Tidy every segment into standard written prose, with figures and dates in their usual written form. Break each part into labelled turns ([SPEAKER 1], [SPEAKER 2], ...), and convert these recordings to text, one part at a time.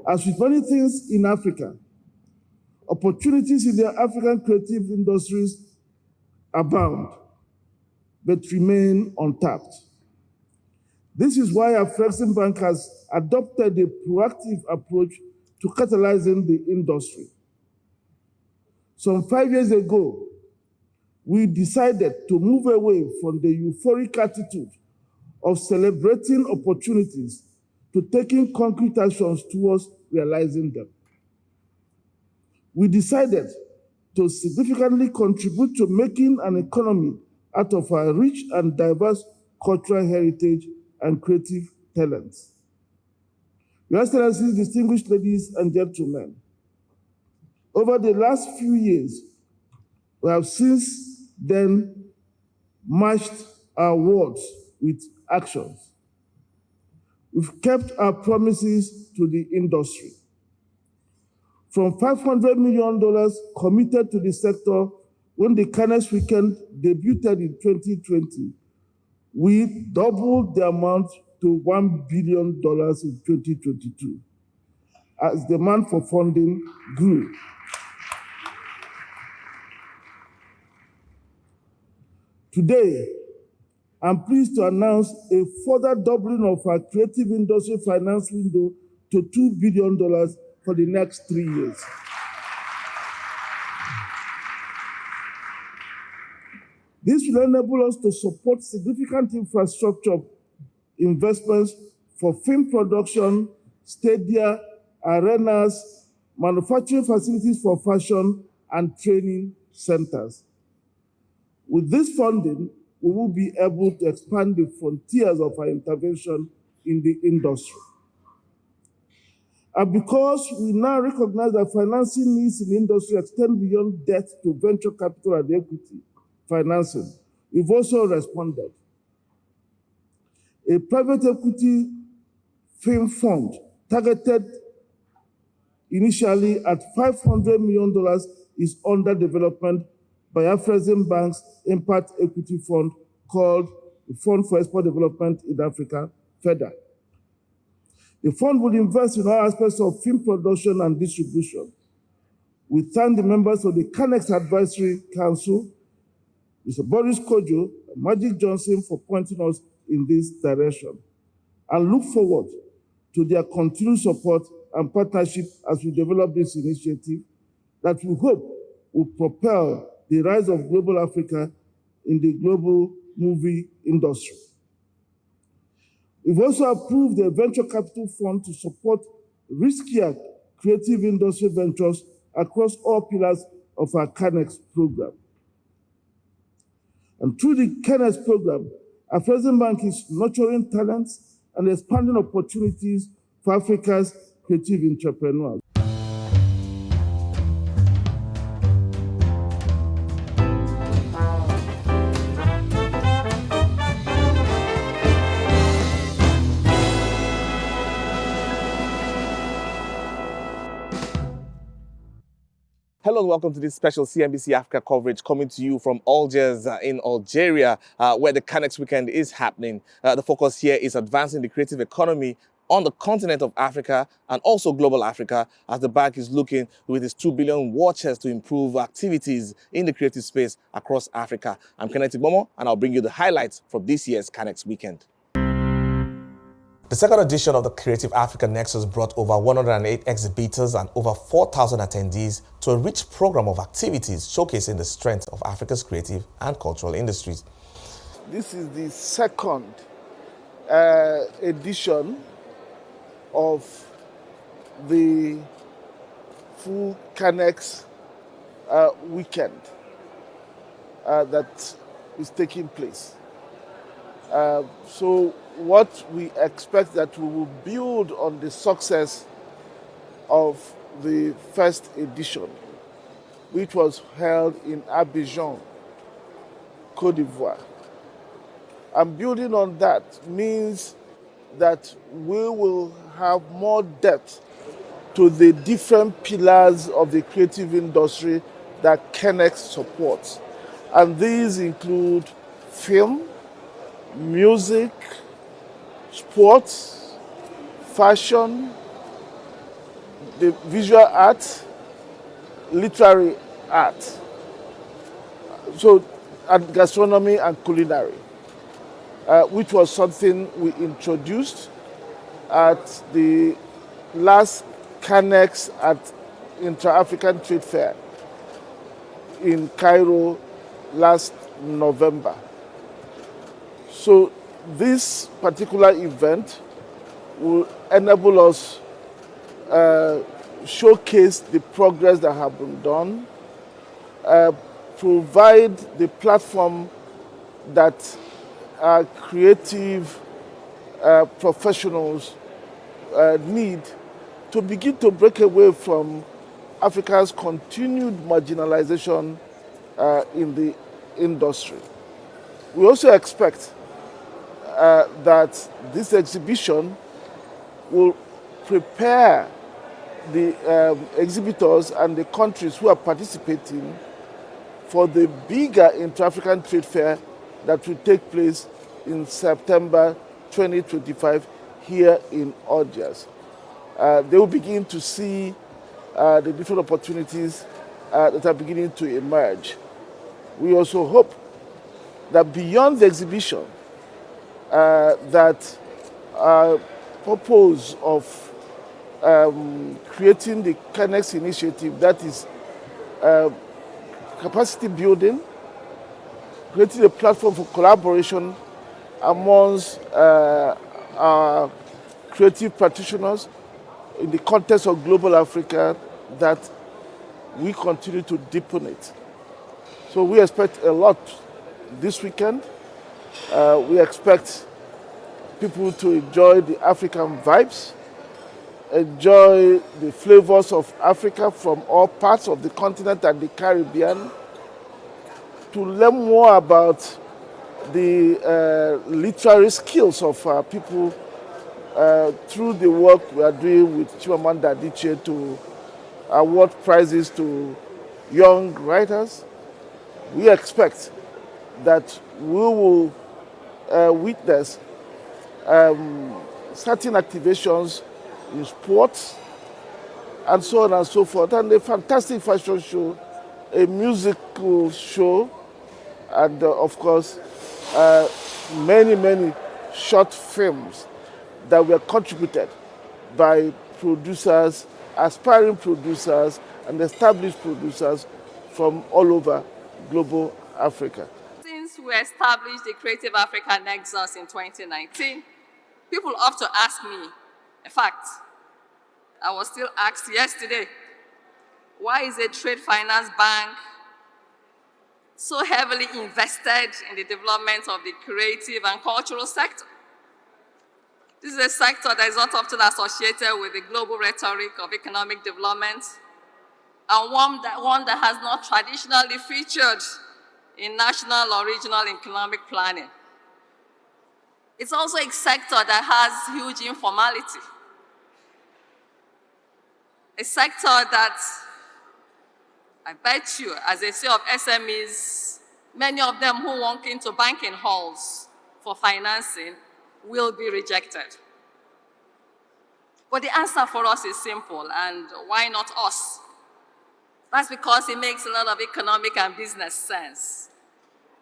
[SPEAKER 1] As with many things in Africa, opportunities in the African creative industries abound, but remain untapped. This is why Afreximbank has adopted a proactive approach to catalyzing the industry. Some 5 years ago, we decided to move away from the euphoric attitude of celebrating opportunities to taking concrete actions towards realizing them. We decided to significantly contribute to making an economy out of our rich and diverse cultural heritage and creative talents. Your Excellencies, distinguished ladies and gentlemen, over the last few years, we have since then matched our words with actions. We've kept our promises to the industry. From $500 million committed to the sector when the CANEX Weekend debuted in 2020, we doubled the amount to $1 billion in 2022 as demand for funding grew. Today, I'm pleased to announce a further doubling of our creative industry finance window to $2 billion for the next 3 years. This will enable us to support significant infrastructure investments for film production, stadia, arenas, manufacturing facilities for fashion, and training centers. With this funding, we will be able to expand the frontiers of our intervention in the industry. And because we now recognize that financing needs in the industry extend beyond debt to venture capital and equity financing, we've also responded. A private equity film fund targeted initially at $500 million is under development by Afreximbank's Impact Equity Fund called the Fund for Export Development in Africa, FEDA. The fund will invest in all aspects of film production and distribution. We thank the members of the CANEX Advisory Council, Mr. Boris Kojo and Magic Johnson for pointing us in this direction, and look forward to their continued support and partnership as we develop this initiative that we hope will propel the rise of global Africa in the global movie industry. We've also approved the Venture Capital Fund to support riskier creative industry ventures across all pillars of our CANEX program. And through the CANEX program, Afreximbank is nurturing talents and expanding opportunities for Africa's creative entrepreneurs.
[SPEAKER 2] Hello and welcome to this special CNBC Africa coverage coming to you from Algiers in Algeria, where the CANEX Weekend is happening. The focus here is advancing the creative economy on the continent of Africa and also global Africa, as the bank is looking with its 2 billion war chest to improve activities in the creative space across Africa. I'm Kenneth Igbomo, and I'll bring you the highlights from this year's CANEX Weekend. The second edition of the Creative Africa Nexus brought over 108 exhibitors and over 4,000 attendees to a rich program of activities showcasing the strength of Africa's creative and cultural industries.
[SPEAKER 1] This is the second edition of the full CANEX Weekend that is taking place. So what we expect that we will build on the success of the first edition, which was held in Abidjan, Côte d'Ivoire. And building on that means that we will have more depth to the different pillars of the creative industry that CANEX supports. And these include film, music, sports, fashion, the visual art, literary art, so and gastronomy and culinary, which was something we introduced at the last CANEX at Intra-African Trade Fair in Cairo last November. So this particular event will enable us showcase the progress that have been done, provide the platform that our creative professionals need to begin to break away from Africa's continued marginalization in the industry. We also expect that this exhibition will prepare the exhibitors and the countries who are participating for the bigger intra-African trade fair that will take place in September 2025 here in Algiers. They will begin to see the different opportunities that are beginning to emerge. We also hope that beyond the exhibition, that our purpose of creating the CANEX initiative, that is capacity building, creating a platform for collaboration amongst our creative practitioners in the context of global Africa, that we continue to deepen it. So we expect a lot this weekend. We expect people to enjoy the African vibes, enjoy the flavors of Africa from all parts of the continent and the Caribbean, to learn more about the literary skills of our people through the work we are doing with Chimamanda Adichie to award prizes to young writers. We expect that we will witness certain activations in sports and so on and so forth, and a fantastic fashion show, a musical show, and of course many short films that were contributed by producers, aspiring producers and established producers from all over global Africa.
[SPEAKER 3] Since we established the Creative Africa Nexus in 2019, people often ask me, in fact, I was still asked yesterday, why is a trade finance bank so heavily invested in the development of the creative and cultural sector? This is a sector that is not often associated with the global rhetoric of economic development, and one that has not traditionally featured in national or regional economic planning. It's also a sector that has huge informality. A sector that, I bet you, as they say of SMEs, many of them who walk into banking halls for financing will be rejected. But the answer for us is simple, and why not us? That's because it makes a lot of economic and business sense.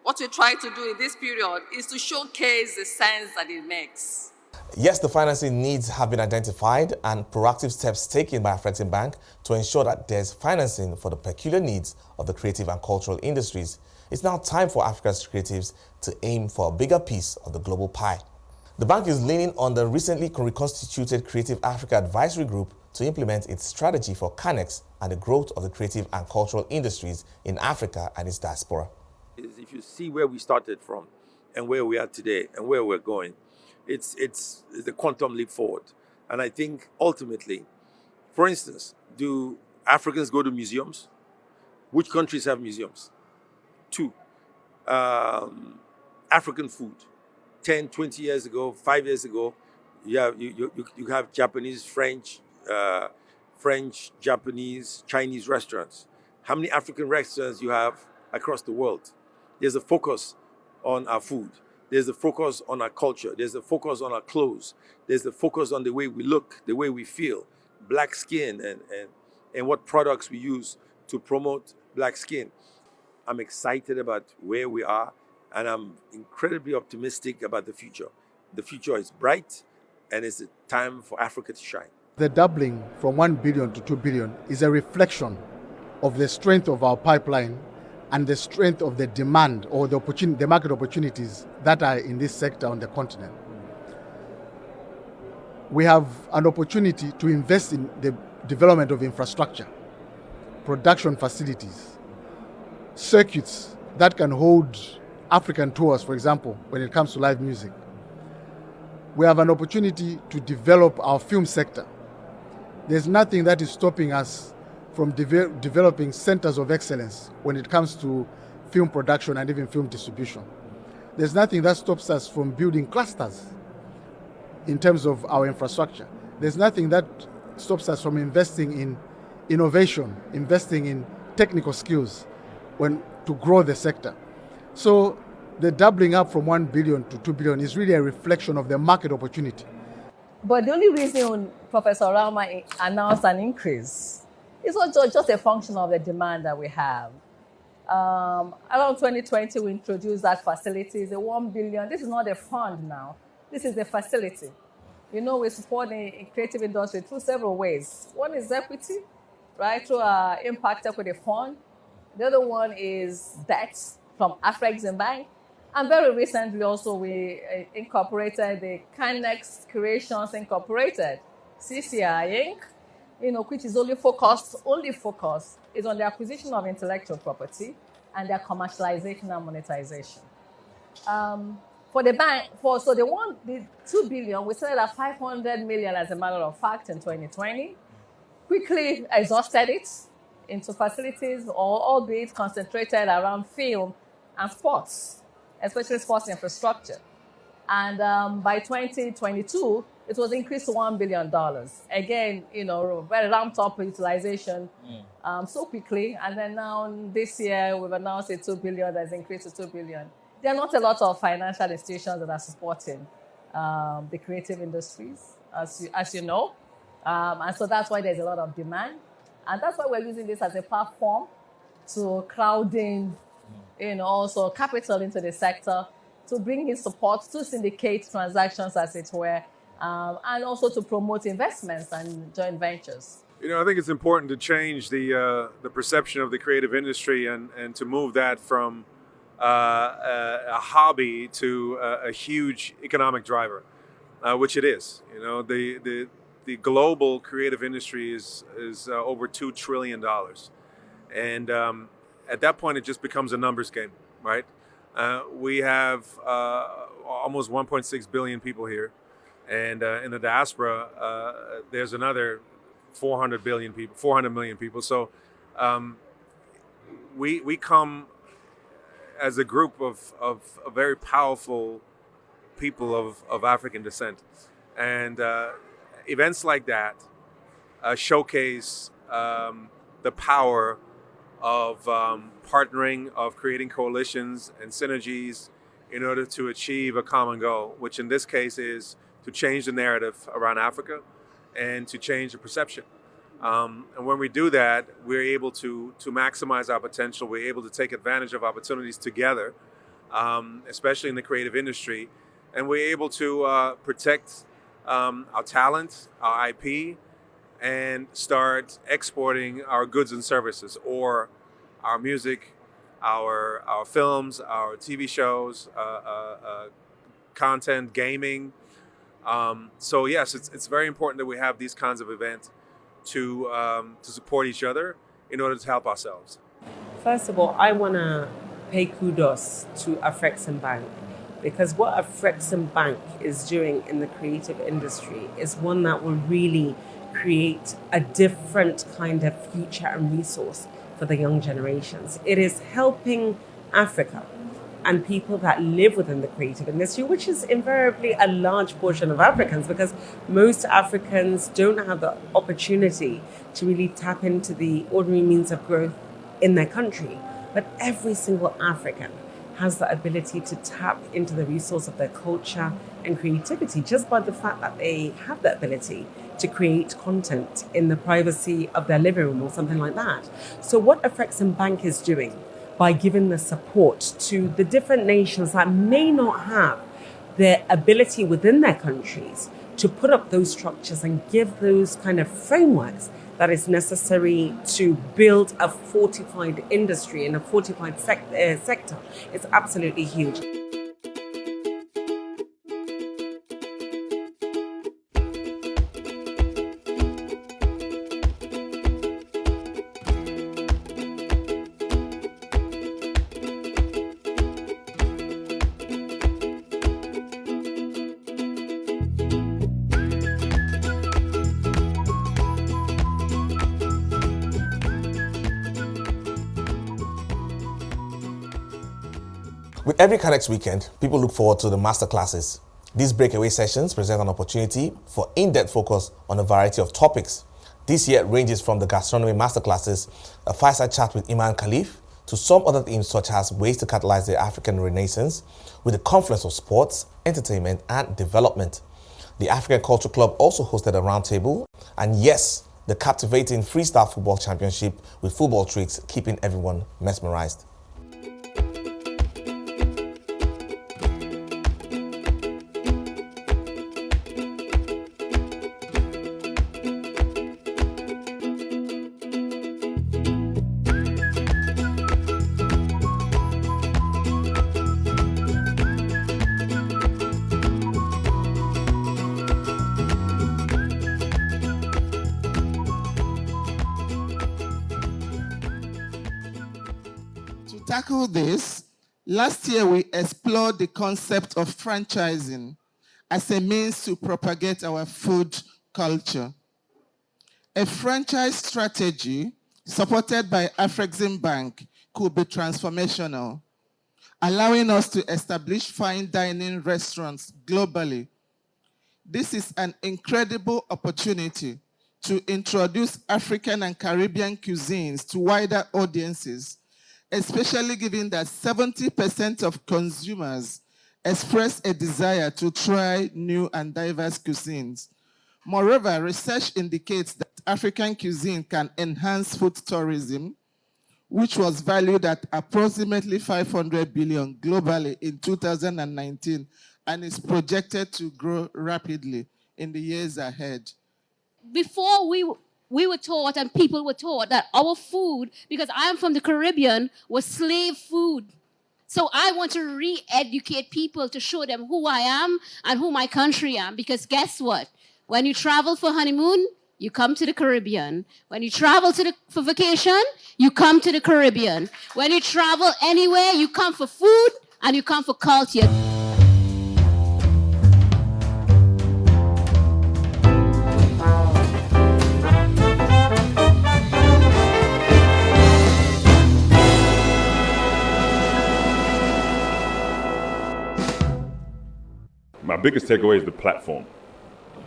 [SPEAKER 3] What we try to do in this period is to showcase the sense that it makes.
[SPEAKER 2] Yes, the financing needs have been identified and proactive steps taken by Afrexim Bank to ensure that there's financing for the peculiar needs of the creative and cultural industries. It's now time for Africa's creatives to aim for a bigger piece of the global pie. The bank is leaning on the recently reconstituted Creative Africa Advisory Group to implement its strategy for CANEX and the growth of the creative and cultural industries in Africa and its diaspora.
[SPEAKER 4] If you see where we started from and where we are today and where we're going, it's the quantum leap forward. And I think ultimately, for instance, do Africans go to museums? Which countries have museums? 2, African food. 10, 20 years ago, 5 years ago, you have Japanese, French, Japanese, Chinese restaurants. How many African restaurants you have across the world? There's a focus on our food. There's a focus on our culture. There's a focus on our clothes. There's a focus on the way we look, the way we feel. black skin and what products we use to promote black skin. I'm excited about where we are, and I'm incredibly optimistic about the future. The future is bright, and it's a time for Africa to shine.
[SPEAKER 5] The doubling from 1 billion to 2 billion is a reflection of the strength of our pipeline and the strength of the demand or the market opportunities that are in this sector on the continent. We have an opportunity to invest in the development of infrastructure, production facilities, circuits that can hold African tours, for example, when it comes to live music. We have an opportunity to develop our film sector. There's nothing that is stopping us from developing centers of excellence when it comes to film production and even film distribution. There's nothing that stops us from building clusters in terms of our infrastructure. There's nothing that stops us from investing in innovation, investing in technical skills to grow the sector. So the doubling up from 1 billion to 2 billion is really a reflection of the market opportunity.
[SPEAKER 3] But the only reason Professor Rama announced an increase is also just a function of the demand that we have. Around 2020, we introduced that facility. It's a 1 billion. This is not a fund now. This is a facility. You know, we support the creative industry through several ways. One is equity, right, through our Impact Equity Fund. The other one is debt from Afrexim Bank. And very recently also we incorporated the CANEX Creations Incorporated, CCI Inc., which is only focused is on the acquisition of intellectual property and their commercialization and monetization. For the bank, the 2 billion, we started at 500 million as a matter of fact in 2020. Quickly exhausted it into facilities, albeit concentrated around film and sports, especially sports infrastructure. And by 2022, it was increased to $1 billion. Again, very ramped up utilization so quickly. And then now this year, we've announced a 2 billion that's increased to 2 billion. There are not a lot of financial institutions that are supporting the creative industries, as you know. And so that's why there's a lot of demand. And that's why we're using this as a platform to crowd in, also capital into the sector, to bring in support, to syndicate transactions, as it were, and also to promote investments and joint ventures.
[SPEAKER 6] I think it's important to change the perception of the creative industry and to move that from a hobby to a huge economic driver, which it is. The global creative industry is over $2 trillion. And at that point, it just becomes a numbers game, right? We have almost 1.6 billion people here. And in the diaspora, there's another 400 million people. So we come as a group of very powerful people of African descent. And events like that showcase the power of partnering, of creating coalitions and synergies in order to achieve a common goal, which in this case is to change the narrative around Africa and to change the perception. And when we do that, we're able to maximize our potential. We're able to take advantage of opportunities together, especially in the creative industry. And we're able to protect our talent, our IP, and start exporting our goods and services, or our music, our films, our TV shows, content, gaming. So yes, it's very important that we have these kinds of events to support each other in order to help ourselves.
[SPEAKER 7] First of all, I want to pay kudos to Afrexim Bank, because what Afrexim Bank is doing in the creative industry is one that will really create a different kind of future and resource for the young generations. It is helping Africa and people that live within the creative industry, which is invariably a large portion of Africans, because most Africans don't have the opportunity to really tap into the ordinary means of growth in their country. But every single African has the ability to tap into the resource of their culture and creativity just by the fact that they have the ability to create content in the privacy of their living room or something like that. So what Afrexim Bank is doing by giving the support to the different nations that may not have the ability within their countries to put up those structures and give those kind of frameworks that is necessary to build a fortified industry and a fortified sector is absolutely huge.
[SPEAKER 2] With every CANEX weekend, people look forward to the masterclasses. These breakaway sessions present an opportunity for in-depth focus on a variety of topics. This year ranges from the gastronomy masterclasses, a fireside chat with Imam Khalif, to some other themes such as ways to catalyze the African Renaissance with the confluence of sports, entertainment, and development. The African Culture Club also hosted a roundtable, and yes, the captivating Freestyle Football Championship with football tricks keeping everyone mesmerized.
[SPEAKER 8] To tackle this, last year we explored the concept of franchising as a means to propagate our food culture. A franchise strategy supported by Afrexim Bank could be transformational, allowing us to establish fine dining restaurants globally. This is an incredible opportunity to introduce African and Caribbean cuisines to wider audiences, especially given that 70% of consumers express a desire to try new and diverse cuisines. Moreover, research indicates that African cuisine can enhance food tourism, which was valued at approximately 500 billion globally in 2019 and is projected to grow rapidly in the years ahead.
[SPEAKER 9] Before we were taught and people were taught that our food, because I'm from the Caribbean, was slave food. So I want to re-educate people to show them who I am and who my country am. Because guess what? When you travel for honeymoon, you come to the Caribbean. When you travel for vacation, you come to the Caribbean. When you travel anywhere, you come for food and you come for culture.
[SPEAKER 10] My biggest takeaway is the platform.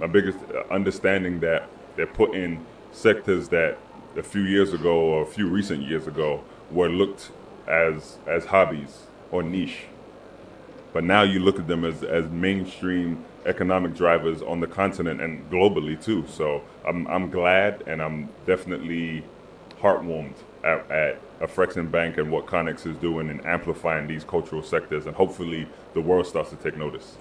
[SPEAKER 10] My biggest understanding that they're putting sectors that a few years ago or a few recent years ago were looked as hobbies or niche. But now you look at them as mainstream economic drivers on the continent and globally too. So I'm glad and I'm definitely heartwarmed at Afrexim Bank and what CANEX is doing in amplifying these cultural sectors, and hopefully the world starts to take notice.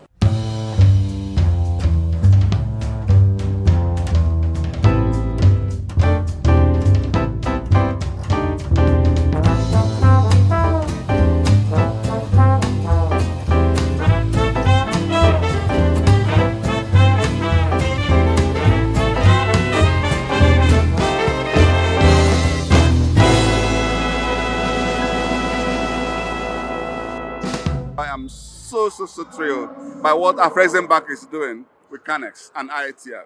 [SPEAKER 11] I am so thrilled by what Afrexim Bank is doing with CANEX and IATF.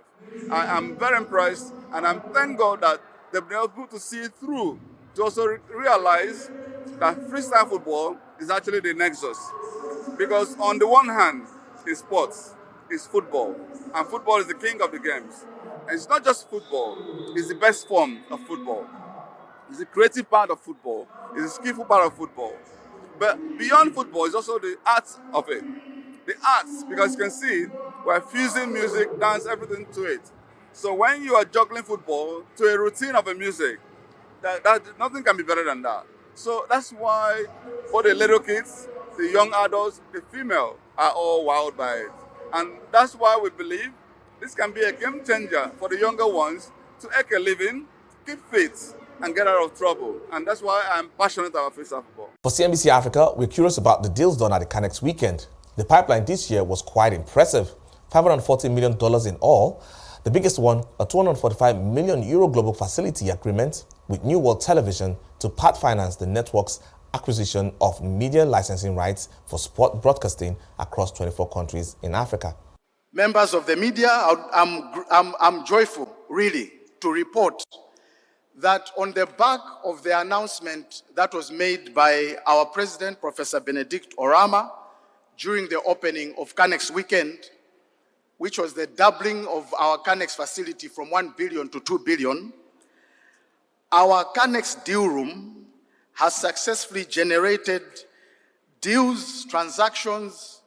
[SPEAKER 11] I am very impressed, and I'm thank God that they've been able to see through to also realize that freestyle football is actually the nexus. Because on the one hand, it's sports, it's football, and football is the king of the games. And it's not just football, it's the best form of football. It's the creative part of football, it's the skillful part of football. But beyond football is also the art of it. The arts, because you can see we're fusing music, dance, everything to it. So when you are juggling football to a routine of a music, that nothing can be better than that. So that's why all the little kids, the young adults, the female are all wowed by it. And that's why we believe this can be a game changer for the younger ones to make a living, keep fit, and get out of trouble. And that's why I'm passionate about freestyle football.
[SPEAKER 2] For CNBC Africa, we're curious about the deals done at the CANEX Weekend. The pipeline this year was quite impressive, $540 million in all. The biggest one, a €245 million global facility agreement with New World Television to part-finance the network's acquisition of media licensing rights for sport broadcasting across 24 countries in Africa.
[SPEAKER 5] Members of the media, I'm joyful, really, to report that on the back of the announcement that was made by our president, Professor Benedict Orama, during the opening of CANEX Weekend, which was the doubling of our CANEX facility from 1 billion to 2 billion, our CANEX deal room has successfully generated deals, transactions,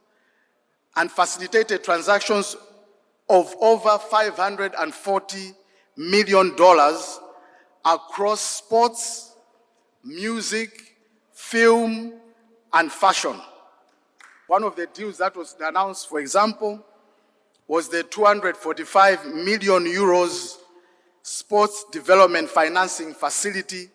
[SPEAKER 5] and facilitated transactions of over $540 million across sports, music, film, and fashion. One of the deals that was announced, for example, was the 245 million euros sports development financing facility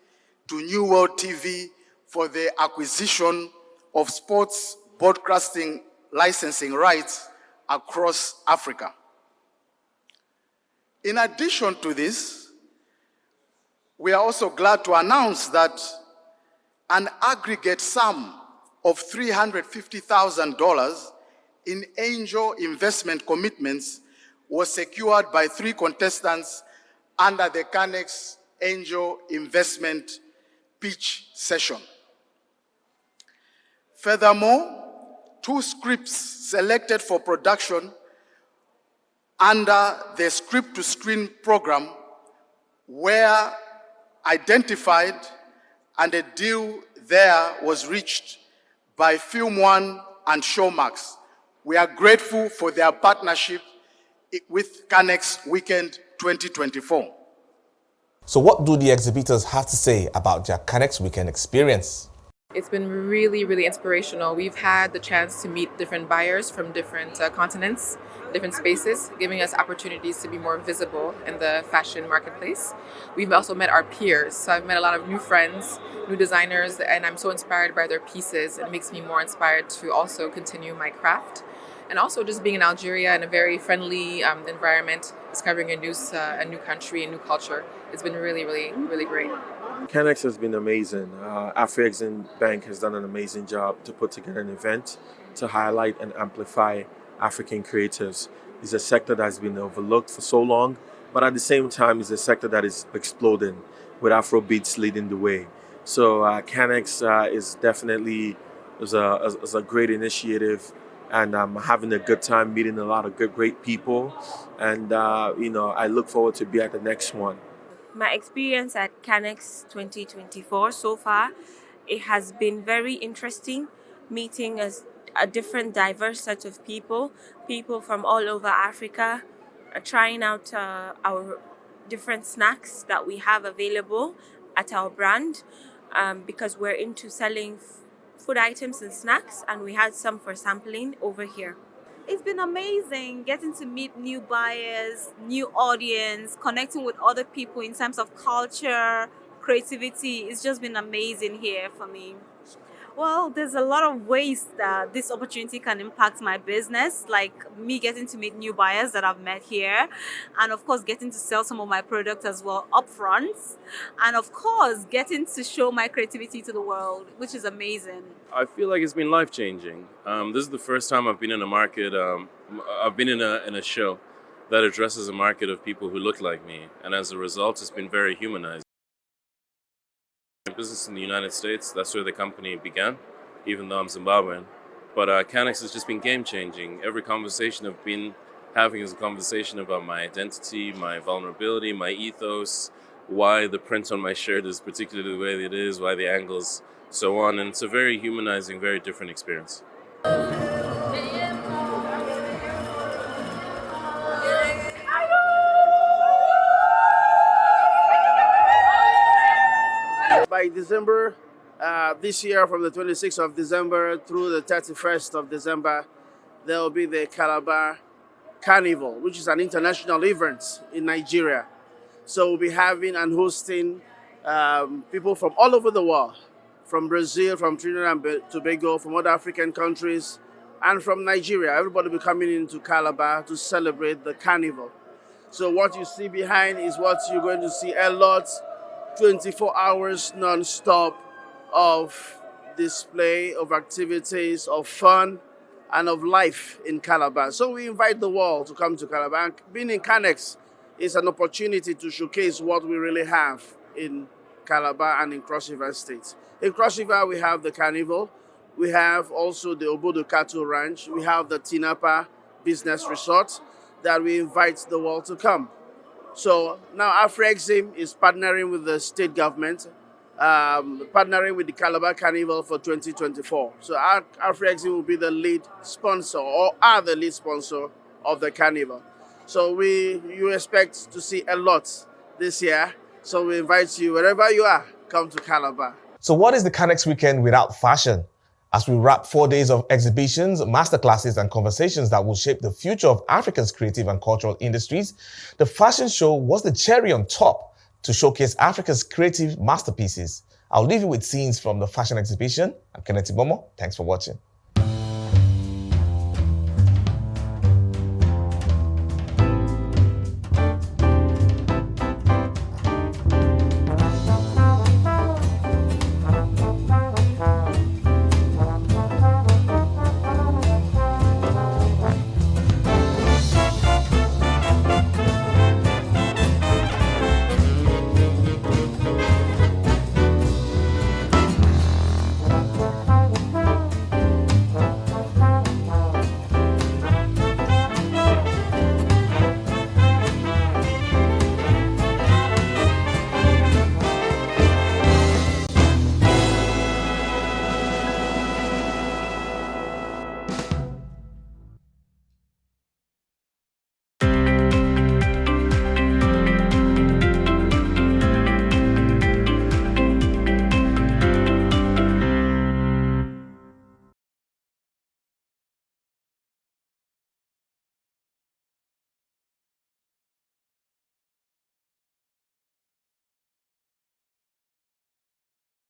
[SPEAKER 5] to New World TV for the acquisition of sports broadcasting licensing rights across Africa. In addition to this, we are also glad to announce that an aggregate sum of $350,000 in angel investment commitments was secured by 3 contestants under the CANEX Angel Investment Pitch Session. Furthermore, 2 scripts selected for production under the script-to-screen program were identified, and a deal there was reached by Film One and Showmax. We are grateful for their partnership with CANEX Weekend 2024.
[SPEAKER 2] So what do the exhibitors have to say about their CANEX Weekend experience?
[SPEAKER 12] It's been really, really inspirational. We've had the chance to meet different buyers from different continents, different spaces, giving us opportunities to be more visible in the fashion marketplace. We've also met our peers. So I've met a lot of new friends, new designers, and I'm so inspired by their pieces. It makes me more inspired to also continue my craft. And also just being in Algeria in a very friendly environment, discovering a new country, a new culture. It's been really, really, really great.
[SPEAKER 6] CANEX has been amazing. Afrexim Bank has done an amazing job to put together an event to highlight and amplify African creatives. It's a sector that has been overlooked for so long, but at the same time, it's a sector that is exploding with Afrobeats leading the way. So CANEX is definitely a great initiative, and I'm having a good time meeting a lot of great people, and I look forward to be at the next one.
[SPEAKER 13] My experience at CANEX 2024 so far, it has been very interesting meeting a different diverse set of people from all over Africa, trying out our different snacks that we have available at our brand, because we're into selling food items and snacks, and we had some for sampling over here.
[SPEAKER 14] It's been amazing getting to meet new buyers, new audience, connecting with other people in terms of culture, creativity. It's just been amazing here for me. Well, there's a lot of ways that this opportunity can impact my business, like me getting to meet new buyers that I've met here, and of course getting to sell some of my products as well upfront, and of course getting to show my creativity to the world, which is amazing.
[SPEAKER 15] I feel like it's been life-changing. This is the first time I've been in a market, I've been in a show that addresses a market of people who look like me, and as a result, it's been very humanizing. Business in the United States, that's where the company began, even though I'm Zimbabwean. But CANEX has just been game-changing. Every conversation I've been having is a conversation about my identity, my vulnerability, my ethos, why the print on my shirt is particularly the way it is, why the angles, so on. And it's a very humanizing, very different experience.
[SPEAKER 16] By December this year, from the 26th of December through the 31st of December, there will be the Calabar Carnival, which is an international event in Nigeria. So we'll be having and hosting people from all over the world, from Brazil, from Trinidad and Tobago, from other African countries, and from Nigeria. Everybody will be coming into Calabar to celebrate the carnival. So what you see behind is what you're going to see a lot, 24 hours non-stop of display, of activities, of fun, and of life in Calabar. So we invite the world to come to Calabar. And being in CANEX is an opportunity to showcase what we really have in Calabar and in Cross River State. In Cross River, we have the Carnival. We have also the Obodo Cattle Ranch. We have the Tinapa Business Resort that we invite the world to come. So now AfriExim is partnering with the state government, partnering with the Calabar Carnival for 2024. So AfriExim will be the lead sponsor, or are the lead sponsor of the carnival. So you expect to see a lot this year. So we invite you, wherever you are, come to Calabar.
[SPEAKER 2] So what is the CANEX Weekend without fashion? As we wrap 4 days of exhibitions, masterclasses, and conversations that will shape the future of Africa's creative and cultural industries, the fashion show was the cherry on top to showcase Africa's creative masterpieces. I'll leave you with scenes from the fashion exhibition. I'm Kenneth Ibomo. Thanks for watching.